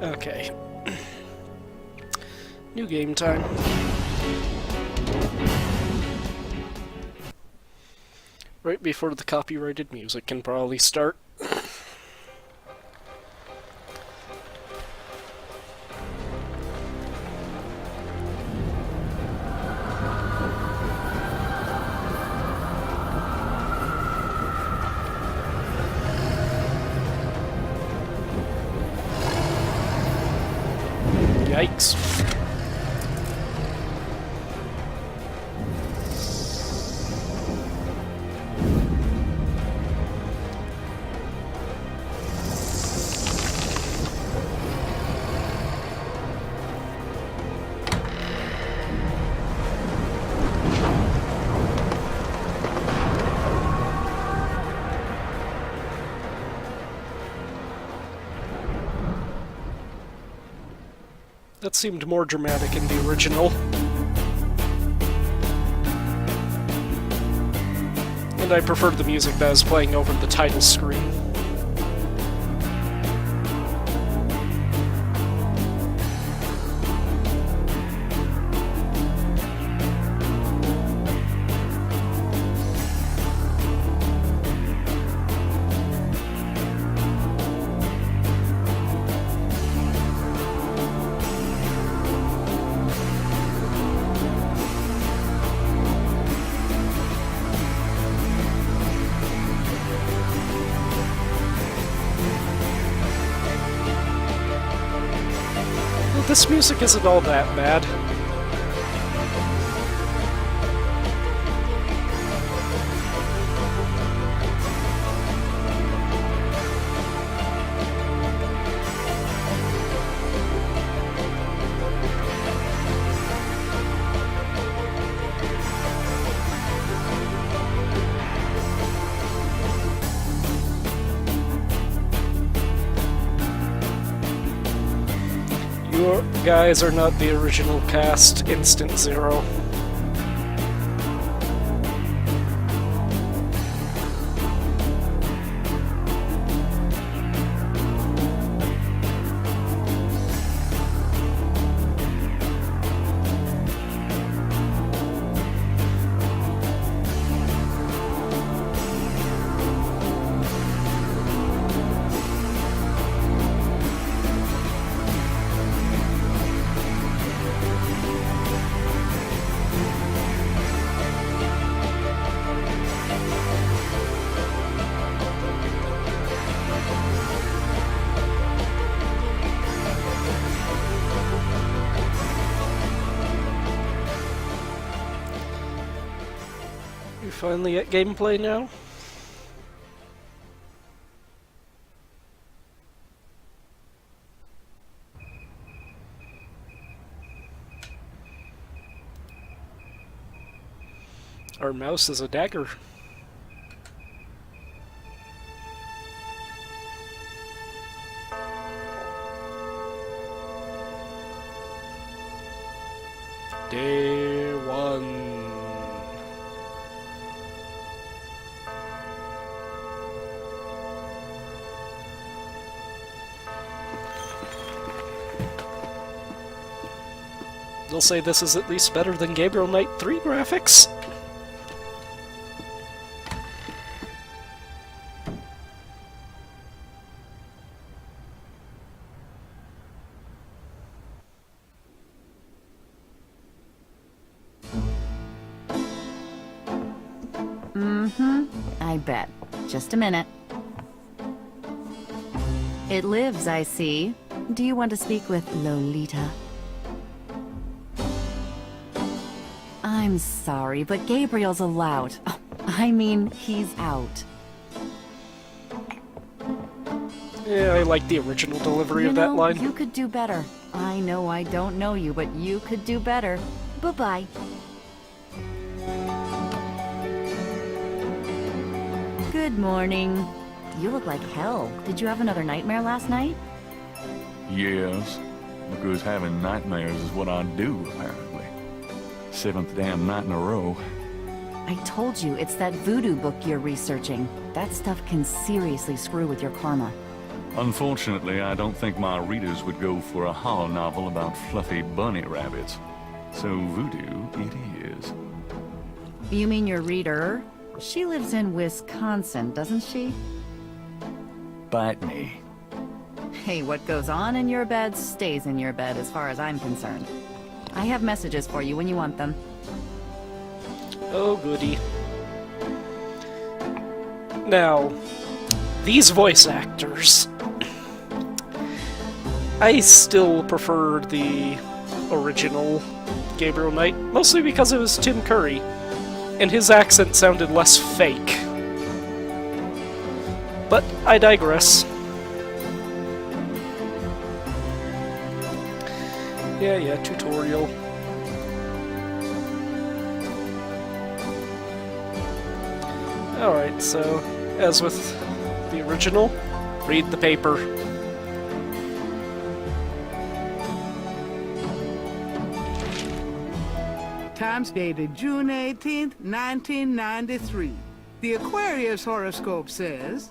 Okay. New game time. Right before the copyrighted music can probably start. Yikes. That seemed more dramatic in the original. And I preferred the music that was playing over the title screen. This music isn't all that bad. You guys are not the original cast, Instant Zero. You finally at gameplay now? Our mouse is a dagger. Day one. They'll say this is at least better than Gabriel Knight 3 graphics. I bet. Just a minute. It lives, I see. Do you want to speak with Lolita? I'm sorry, but Gabriel's allowed. I mean, he's out. Yeah, I like the original delivery of that line. You could do better. I know I don't know you, but you could do better. Bye-bye. Good morning. You look like hell. Did you have another nightmare last night? Yes, because having nightmares is what I do, apparently. 7th damn night in a row. I told you, it's that voodoo book you're researching. That stuff can seriously screw with your karma. Unfortunately, I don't think my readers would go for a horror novel about fluffy bunny rabbits. So voodoo it is. You mean your reader? She lives in Wisconsin, doesn't she? Bite me. Hey, what goes on in your bed stays in your bed as far as I'm concerned. I have messages for you when you want them. Oh, goody. Now, these voice actors. I still prefer the original Gabriel Knight, mostly because it was Tim Curry, and his accent sounded less fake. But I digress. Yeah, tutorial. Alright, so, as with the original, read the paper. Times dated June 18th, 1993. The Aquarius horoscope says,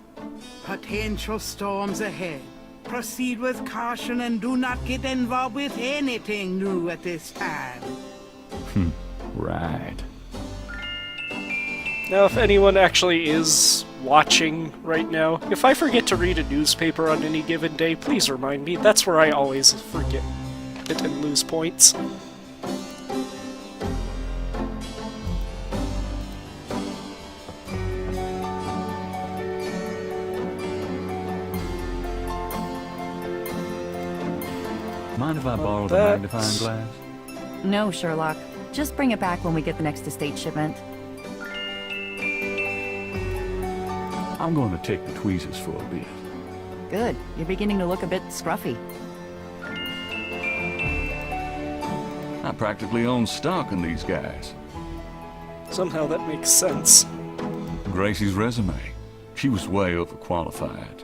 potential storms ahead. Proceed with caution and do not get involved with anything new at this time. Right. Now, if anyone actually is watching right now, if I forget to read a newspaper on any given day, please remind me. That's where I always forget it and lose points. Mind if I borrow the That's- magnifying glass? No, Sherlock. Just bring it back when we get the next estate shipment. I'm going to take the tweezers for a bit. Good. You're beginning to look a bit scruffy. I practically own stock in these guys. Somehow that makes sense. Gracie's resume. She was way overqualified.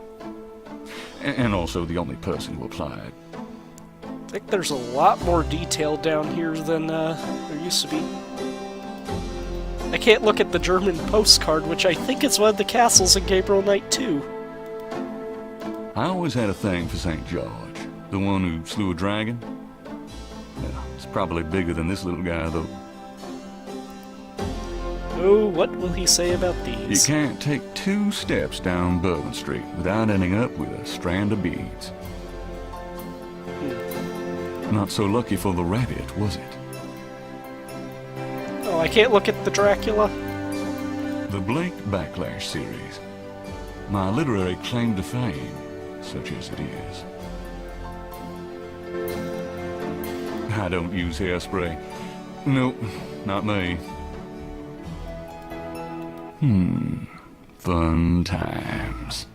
And also the only person who applied. I think there's a lot more detail down here than there used to be. I can't look at the German postcard, which I think is one of the castles in Gabriel Knight 2. I always had a thing for St. George. The one who slew a dragon. Yeah, it's probably bigger than this little guy, though. Oh, what will he say about You these? can't take 2 steps down Bourbon Street without ending up with a strand of beads. Not so lucky for the rabbit, was it? Oh, I can't look at the Dracula? The Blake Backlash series. My literary claim to fame, such as it is. I don't use hairspray. Nope, not me. Fun times.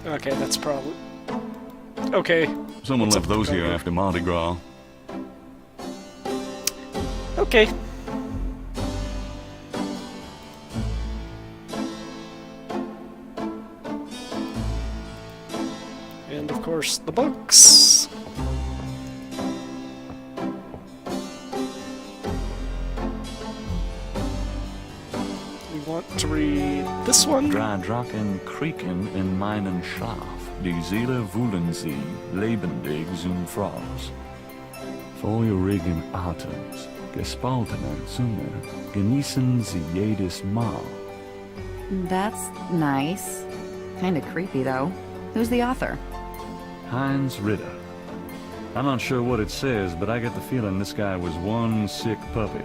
Okay, that's probably... Okay. Someone What's left up with those the here cover? after Mardi Gras. Okay. And of course, the books. We want to read this one. Drei Drachen kriegen in meinen Schlaf. Die Seele wollen sie lebendig zum Fraß. Feurigen Atems, gespaltene Zunge, genießen sie jedes Mal. That's nice. Kinda creepy, though. Who's the author? Heinz Ritter. I'm not sure what it says, but I get the feeling this guy was one sick puppy.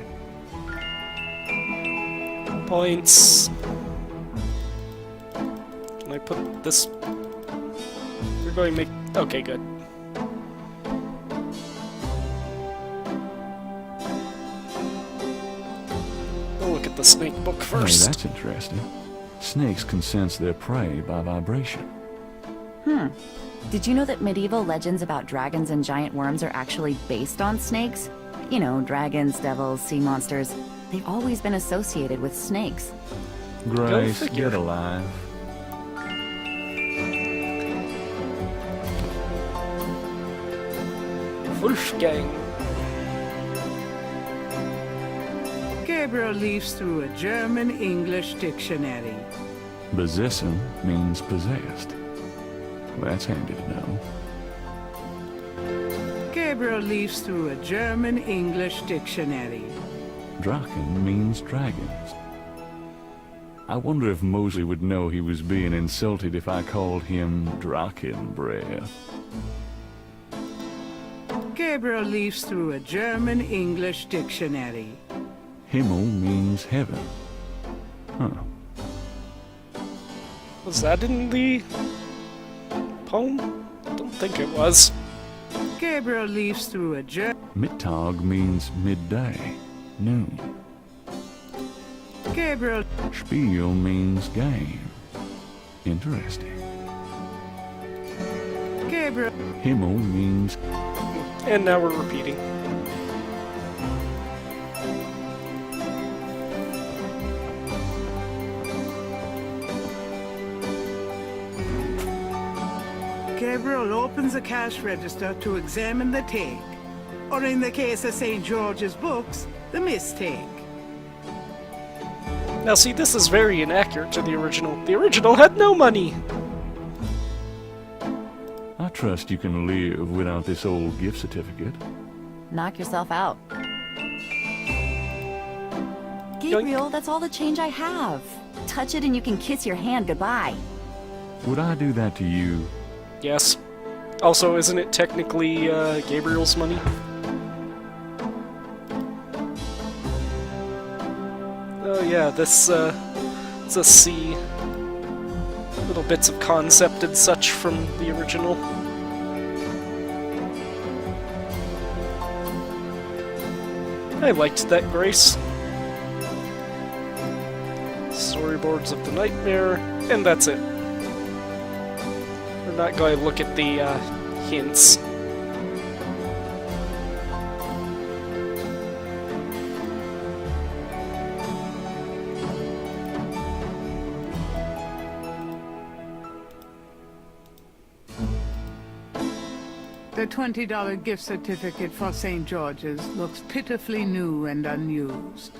Points. Can I put this... We're going to make... Okay, good. We'll look at the snake book Hey, first. that's interesting. Snakes can sense their prey by vibration. Did you know that medieval legends about dragons and giant worms are actually based on snakes? You know, dragons, devils, sea monsters. They've always been associated with snakes. Grace, figure. get alive. Wolfgang. Gabriel leafs through a German-English dictionary. Besessen means possessed. That's handy to know. Gabriel leafs through a German-English dictionary. Draken means dragons. I wonder if Mosley would know he was being insulted if I called him Drakenbreath. Gabriel leafs through a German-English dictionary. Himmel means heaven. Huh. Was that in the poem? I don't think it was. Gabriel leafs through a Mittag means midday, noon. Gabriel Spiel means game. Interesting. Gabriel Himmel means And now we're repeating. Gabriel opens a cash register to examine the take, or in the case of St. George's books, the mistake. Now see, this is very inaccurate to the original. The original had no money! I trust you can live without this old gift certificate. Knock yourself out. Gabriel, that's all the change I have. Touch it and you can kiss your hand goodbye. Would I do that to you? Yes. Also, isn't it technically Gabriel's money? Oh yeah, this it's a C. Little bits of concept and such from the original. I liked that grace. Storyboards of the nightmare, and that's it. We're not going to look at the hints. The $20 gift certificate for St. George's looks pitifully new and unused.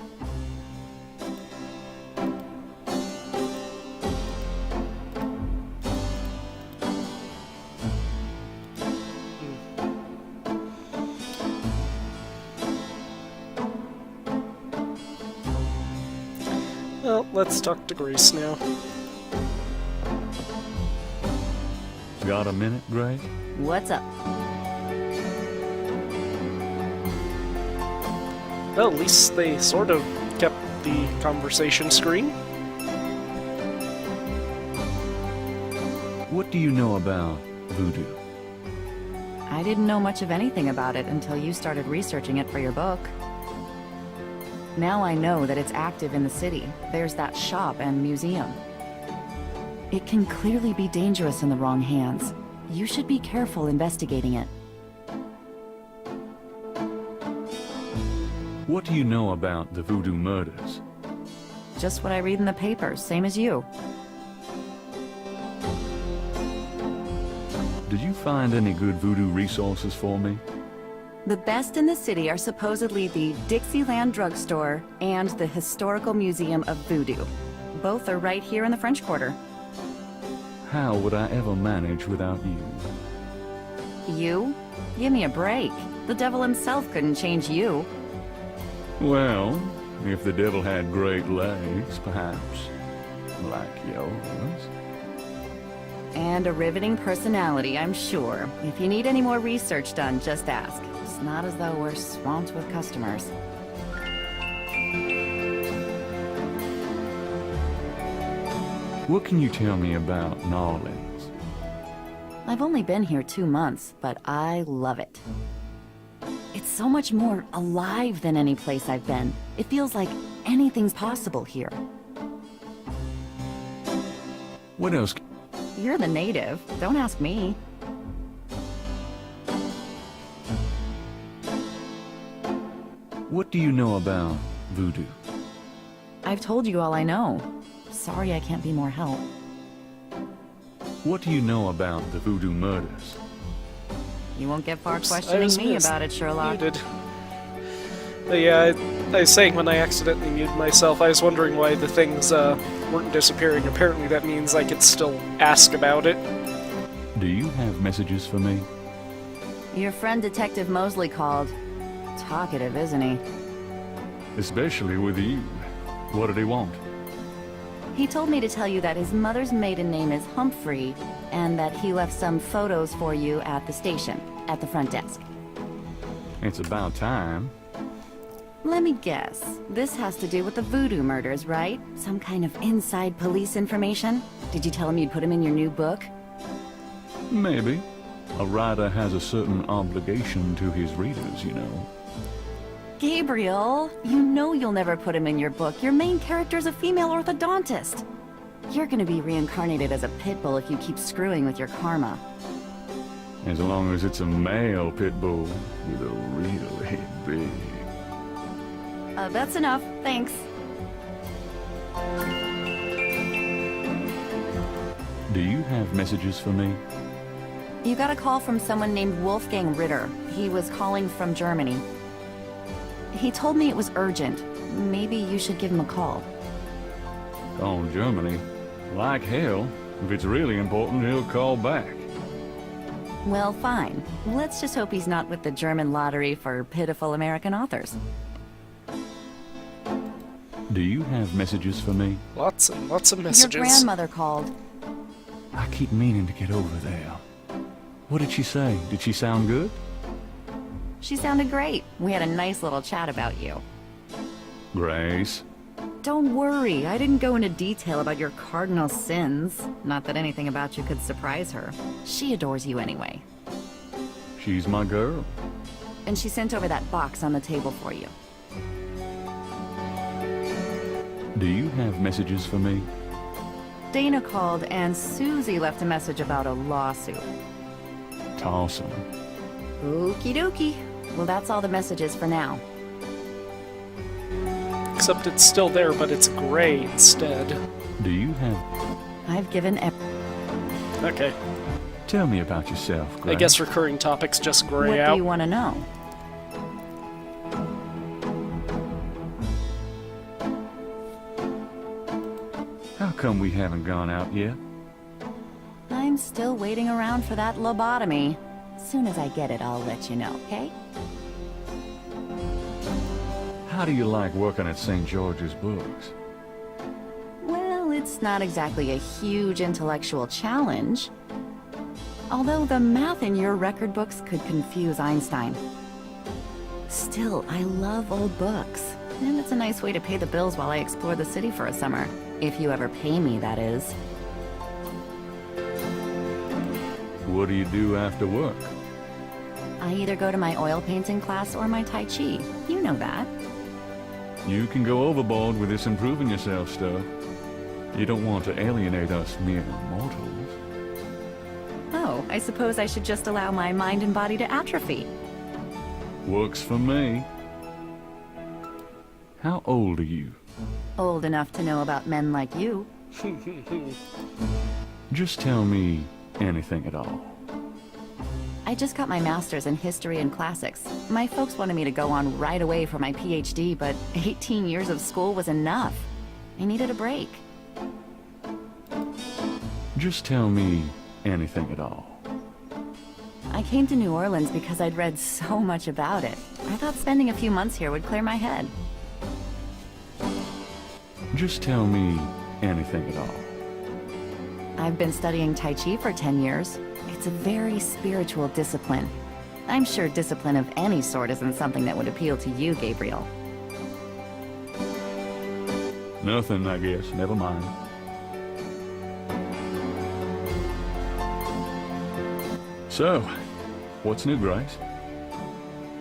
Well, let's talk to Grace now. Got a minute, Grace? What's up? Well, at least they sort of kept the conversation screen. What do you know about voodoo? I didn't know much of anything about it until you started researching it for your book. Now I know that it's active in the city. There's that shop and museum. It can clearly be dangerous in the wrong hands. You should be careful investigating it. What do you know about the voodoo murders? Just what I read in the papers, same as you. Did you find any good voodoo resources for me? The best in the city are supposedly the Dixieland Drugstore and the Historical Museum of Voodoo. Both are right here in the French Quarter. How would I ever manage without you? You? Give me a break. The devil himself couldn't change you. Well, if the devil had great legs, perhaps. Like yours. And a riveting personality, I'm sure. If you need any more research done, just ask. It's not as though we're swamped with customers. What can you tell me about New Orleans? I've only been here 2 months, but I love it. It's so much more alive than any place I've been. It feels like anything's possible here. What else? You're the native. Don't ask me. What do you know about voodoo? I've told you all I know. Sorry I can't be more help. What do you know about the voodoo murders? You won't get far Oops, I questioning was me missed. about it, Sherlock. You did. But yeah, I was saying when I accidentally muted myself, I was wondering why the things weren't disappearing. Apparently that means I could still ask about it. Do you have messages for me? Your friend Detective Mosley called. Talkative, isn't he? Especially with you. What did he want? He told me to tell you that his mother's maiden name is Humphrey, and that he left some photos for you at the station, at the front desk. It's about time. Let me guess. This has to do with the voodoo murders, right? Some kind of inside police information? Did you tell him you'd put him in your new book? Maybe. A writer has a certain obligation to his readers, you know. Gabriel, you know you'll never put him in your book. Your main character's a female orthodontist. You're gonna be reincarnated as a pit bull if you keep screwing with your karma. As long as it's a male pit bull with a really big... That's enough. Thanks. Do you have messages for me? You got a call from someone named Wolfgang Ritter. He was calling from Germany. He told me it was urgent. Maybe you should give him a call. Oh, Germany. Like hell. If it's really important, he'll call back. Well, fine. Let's just hope he's not with the German lottery for pitiful American authors. Do you have messages for me? Lots and lots of messages. Your grandmother called. I keep meaning to get over there. What did she say? Did she sound good? She sounded great. We had a nice little chat about you. Grace? Don't worry, I didn't go into detail about your cardinal sins. Not that anything about you could surprise her. She adores you anyway. She's my girl. And she sent over that box on the table for you. Do you have messages for me? Dana called and Susie left a message about a lawsuit. Toss 'em. Okie dokie. Well, that's all the messages for now. Except it's still there, but it's gray instead. Do you have... I've given Okay. Tell me about yourself, Grace. I guess recurring topics just gray What out. do you want to know? How come we haven't gone out yet? I'm still waiting around for that lobotomy. Soon as I get it, I'll let you know, okay? How do you like working at St. George's Books? Well, it's not exactly a huge intellectual challenge. Although the math in your record books could confuse Einstein. Still, I love old books. And it's a nice way to pay the bills while I explore the city for a summer. If you ever pay me, that is. What do you do after work? I either go to my oil painting class or my Tai Chi. You know that. You can go overboard with this improving yourself stuff. You don't want to alienate us mere mortals. Oh, I suppose I should just allow my mind and body to atrophy. Works for me. How old are you? Old enough to know about men like you. Just tell me anything at all. I just got my master's in history and classics. My folks wanted me to go on right away for my PhD, but 18 years of school was enough. I needed a break. Just tell me anything at all. I came to New Orleans because I'd read so much about it. I thought spending a few months here would clear my head. Just tell me anything at all. I've been studying Tai Chi for 10 years. It's a very spiritual discipline. I'm sure discipline of any sort isn't something that would appeal to you, Gabriel. Nothing, I guess. Never mind. So, what's new, Grace?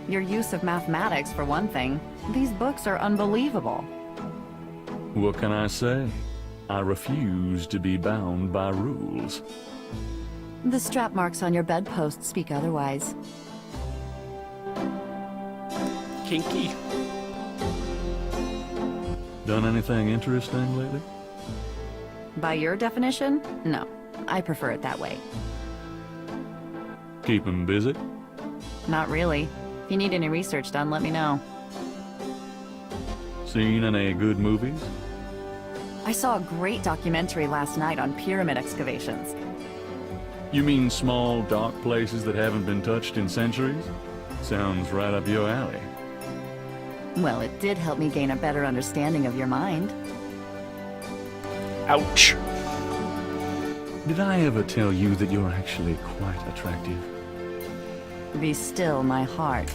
Your use of mathematics, for one thing. These books are unbelievable. What can I say? I refuse to be bound by rules. The strap marks on your bedpost speak otherwise. Kinky. Done anything interesting lately? By your definition? No. I prefer it that way. Keep 'em busy? Not really. If you need any research done, let me know. Seen any good movies? I saw a great documentary last night on pyramid excavations. You mean small, dark places that haven't been touched in centuries? Sounds right up your alley. Well, it did help me gain a better understanding of your mind. Ouch. Did I ever tell you that you're actually quite attractive? Be still, my heart.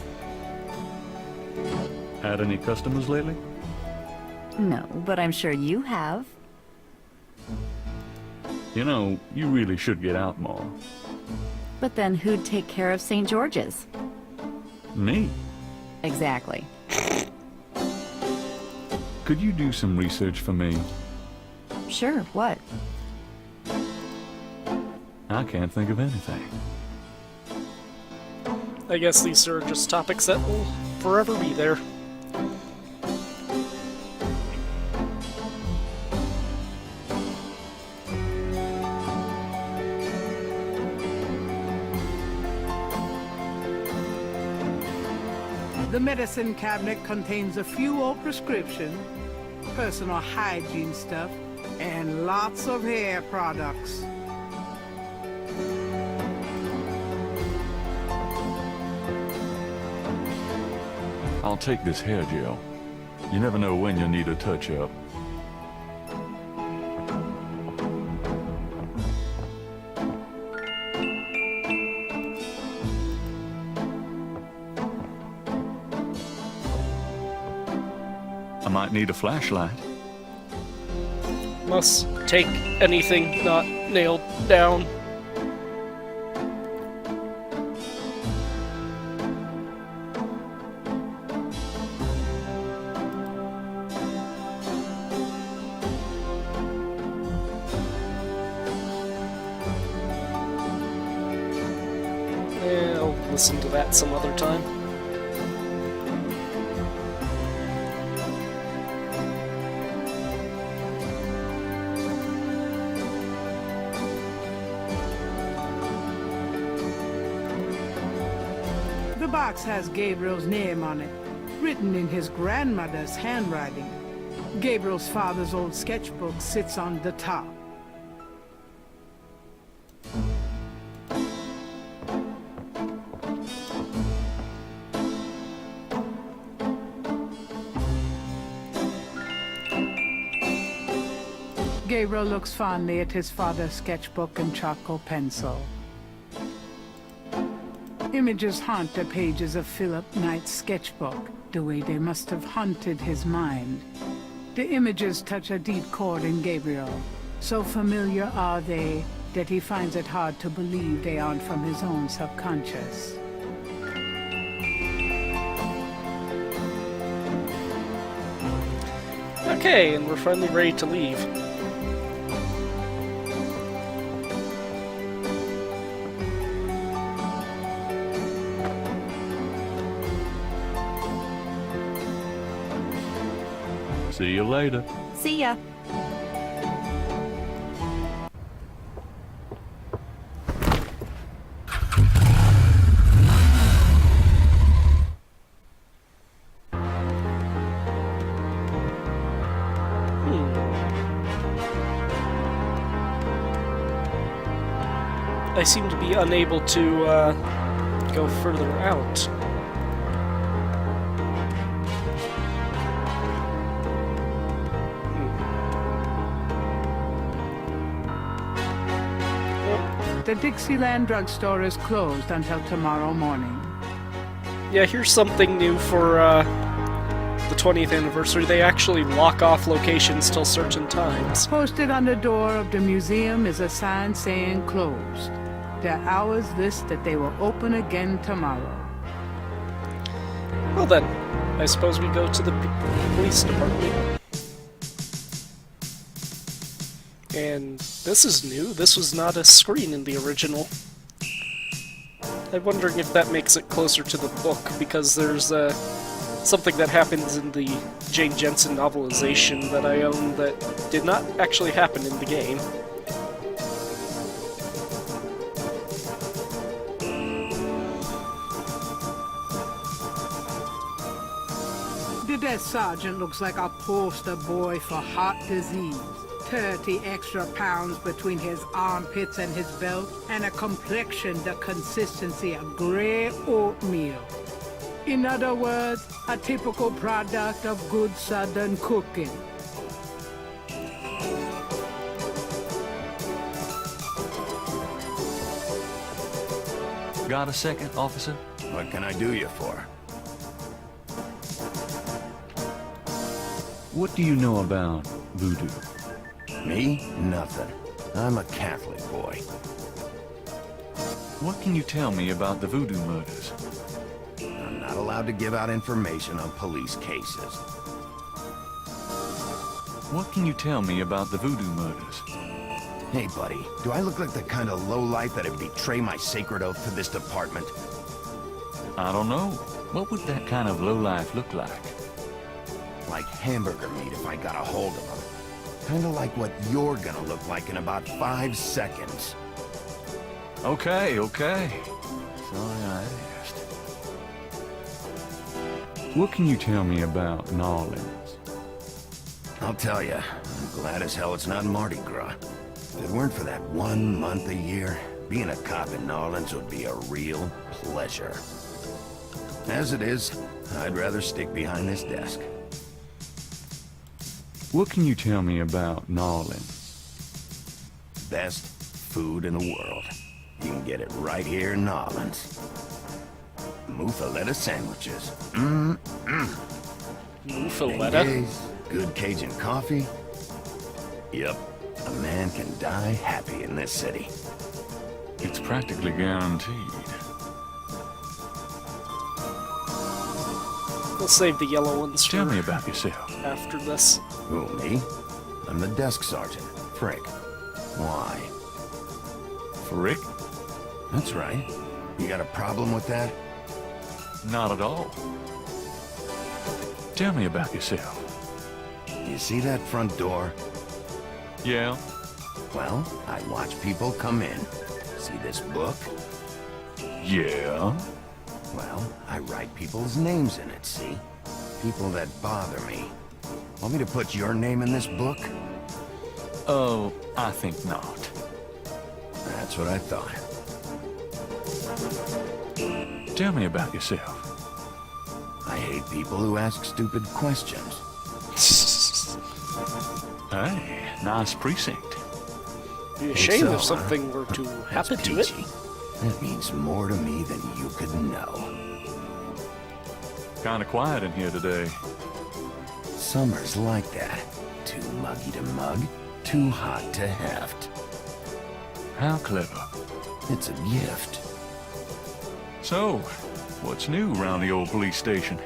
Had any customers lately? No, but I'm sure you have. You know, you really should get out more. But then who'd take care of St. George's? Me? Exactly. Could you do some research for me? Sure, what? I can't think of anything. I guess these are just topics that will forever be there. The medicine cabinet contains a few old prescriptions, personal hygiene stuff, and lots of hair products. I'll take this hair gel. You never know when you'll need a touch-up. I might need a flashlight. Must take anything not nailed down. Yeah, I'll listen to that some other time. The box has Gabriel's name on it, written in his grandmother's handwriting. Gabriel's father's old sketchbook sits on the top. Gabriel looks fondly at his father's sketchbook and charcoal pencil. Images haunt the pages of Philip Knight's sketchbook, the way they must have haunted his mind. The images touch a deep chord in Gabriel. So familiar are they that he finds it hard to believe they aren't from his own subconscious. Okay, and we're finally ready to leave. See you later. See ya. I seem to be unable to go further out. The Dixieland drugstore is closed until tomorrow morning. Yeah, here's something new for the 20th anniversary. They actually lock off locations till certain times. Posted on the door of the museum is a sign saying closed. Their hours list that they will open again tomorrow. Well then, I suppose we go to the police department. And this is new. This was not a screen in the original. I'm wondering if that makes it closer to the book, because there's something that happens in the Jane Jensen novelization that I own that did not actually happen in the game. The Desk sergeant looks like a poster boy for heart disease. 30 extra pounds between his armpits and his belt, and a complexion the consistency of gray oatmeal. In other words, a typical product of good southern cooking. Got a second, officer? What can I do you for? What do you know about voodoo? Me? Nothing. I'm a Catholic boy. What can you tell me about the voodoo murders? I'm not allowed to give out information on police cases. What can you tell me about the voodoo murders? Hey, buddy, do I look like the kind of lowlife that'd betray my sacred oath to this department? I don't know. What would that kind of lowlife look like? Like hamburger meat if I got a hold of them. Kinda like what you're gonna look like in about 5 seconds. Okay. Sorry I asked. What can you tell me about New Orleans? I'll tell you, I'm glad as hell it's not Mardi Gras. If it weren't for that 1 month a year, being a cop in New Orleans would be a real pleasure. As it is, I'd rather stick behind this desk. What can you tell me about New Orleans? Best food in the world. You can get it right here in New Orleans. Muffaletta sandwiches. Muffaletta? Beignets, good Cajun coffee. Yep, a man can die happy in this city. It's practically guaranteed. We'll save the yellow ones Tell for me about yourself. after this. Who, me? I'm the desk sergeant, Frick. Why? Frick? That's right. You got a problem with that? Not at all. Tell me about yourself. You see that front door? Yeah? Well, I watch people come in. See this book? Yeah? Well, I write people's names in it, see? People that bother me. Want me to put your name in this book? Oh, I think not. That's what I thought. Tell me about yourself. I hate people who ask stupid questions. Hey, nice precinct. Be a shame so, if something were to That's happen to it. peachy. That means more to me than you could know. Kinda quiet in here today. Summer's like that. Too muggy to mug, too hot to heft. How clever. It's a gift. So, what's new around the old police station?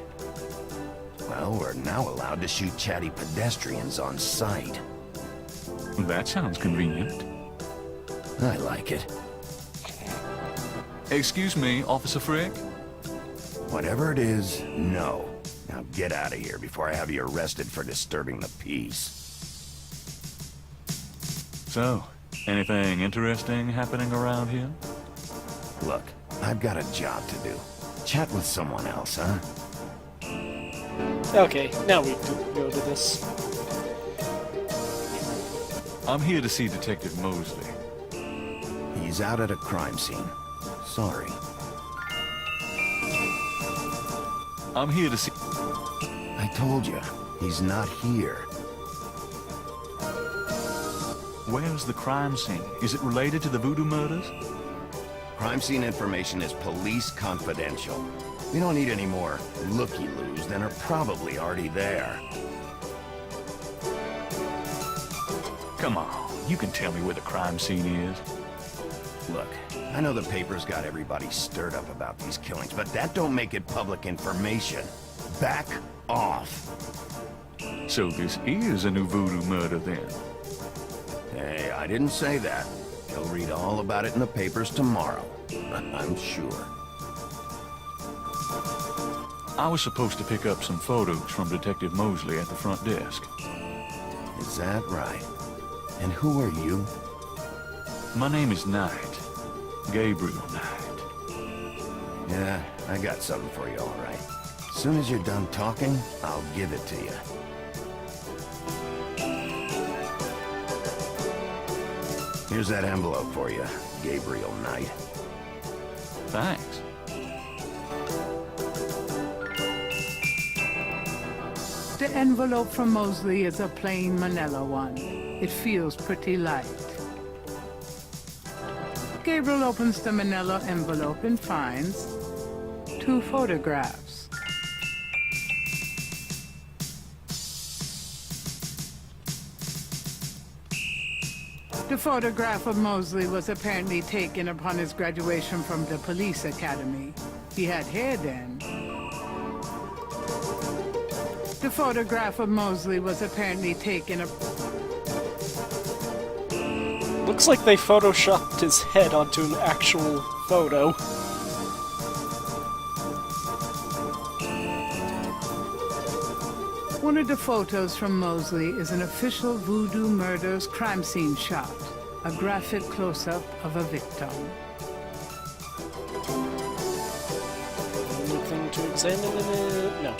Well, we're now allowed to shoot chatty pedestrians on sight. That sounds convenient. I like it. Excuse me, Officer Frick? Whatever it is, no. Now get out of here before I have you arrested for disturbing the peace. So, anything interesting happening around here? Look, I've got a job to do. Chat with someone else, huh? Okay, now we can go to this. I'm here to see Detective Mosley. He's out at a crime scene. Sorry. I'm here to see... I told you, he's not here. Where's the crime scene? Is it related to the voodoo murders? Crime scene information is police confidential. We don't need any more looky-loos than are probably already there. Come on, you can tell me where the crime scene is. Look, I know the paper's got everybody stirred up about these killings, but that don't make it public information. Back off. So this is a new voodoo murder then? Hey, I didn't say that. You'll read all about it in the papers tomorrow. I'm sure. I was supposed to pick up some photos from Detective Mosley at the front desk. Is that right? And who are you? My name is Knight. Gabriel Knight. Yeah, I got something for you, all right. As soon as you're done talking, I'll give it to you. Here's that envelope for you, Gabriel Knight. Thanks. The envelope from Mosley is a plain manila one. It feels pretty light. Gabriel opens the manila envelope and finds 2 photographs. The photograph of Mosley was apparently taken upon his graduation from the police academy. He had hair then. The photograph of Mosley was apparently taken Looks like they photoshopped his head onto an actual photo. One of the photos from Mosley is an official Voodoo Murders crime scene shot, a graphic close-up of a victim. Anything to examine in it? No.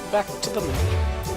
Back to the map.